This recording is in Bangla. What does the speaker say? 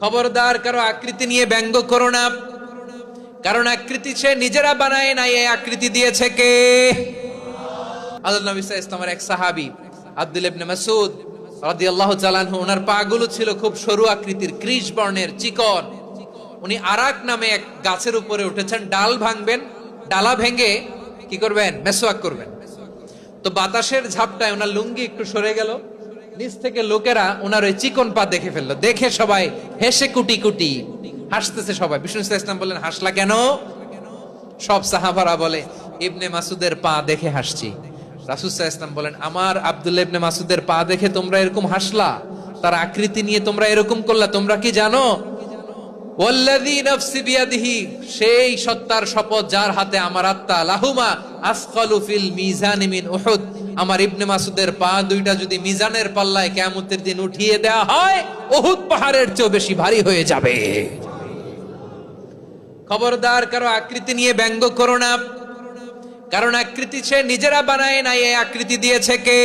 খবরদার কারো আকৃতি নিয়ে ব্যঙ্গ করো না, কারণ আকৃতি সে নিজেরা বানায় না, এই আকৃতি দিয়েছে কে? আল্লাহ নবী সাল্লাল্লাহু আলাইহি ওয়াসাল্লামের এক সাহাবী আব্দুল্লাহ ইবনে মাসউদ রাদিয়াল্লাহু তাআলা আনহু, ওনার পাগুলো ছিল খুব সরু আকৃতির, কৃষ বর্ণের, চিকন। উনি আরাক নামে এক গাছের উপরে উঠেছেন, ডাল ভাঙবেন, ডালা ভেঙে কি করবেন? মেসওয়াক করবেন। তো বাতাসের ঝাপটায় ওনার লুঙ্গি একটু সরে গেল, নিচ থেকে লোকেরা ওনার ওই চিকন পা দেখে ফেললো। দেখে সবাই হেসে কুটি কুটি হাসতেছে সবাই। বিষ্ণু সাল্লাল্লাহু আলাইহি ওয়াসাল্লাম বললেন, হাসলা কেন? সব সাহাবারা বলে, ইবনে মাসুদের পা দেখে হাসছি। রাসূল সাল্লাল্লাহু আলাইহি ওয়াসাল্লাম বলেন, আমার আব্দুল্লাহ ইবনে মাসুদের পা দেখে তোমরা এরকম হাসলা, তার আকৃতি নিয়ে তোমরা এরকম করলা, তোমরা কি জানো? ওয়াল্লাযী নাফসি বিয়াদিহি, সেই সত্তার শপথ যার হাতে আমার আত্মা, লাহুমা আসকালু ফিল মিজানি মিন উহুদ, আমার ইবনে মাসুদের পা দুইটা যদি মিজানের পাল্লায় কিয়ামতের দিন উঠিয়ে দেওয়া হয়, উহুদ পাহাড়ের চেয়ে বেশি ভারী হয়ে যাবে। খবরদার কারো আকৃতি নিয়ে ব্যঙ্গ করো না, কারণ আকৃতি সে নিজেরা বানায় না, এই আকৃতি দিয়েছে কে?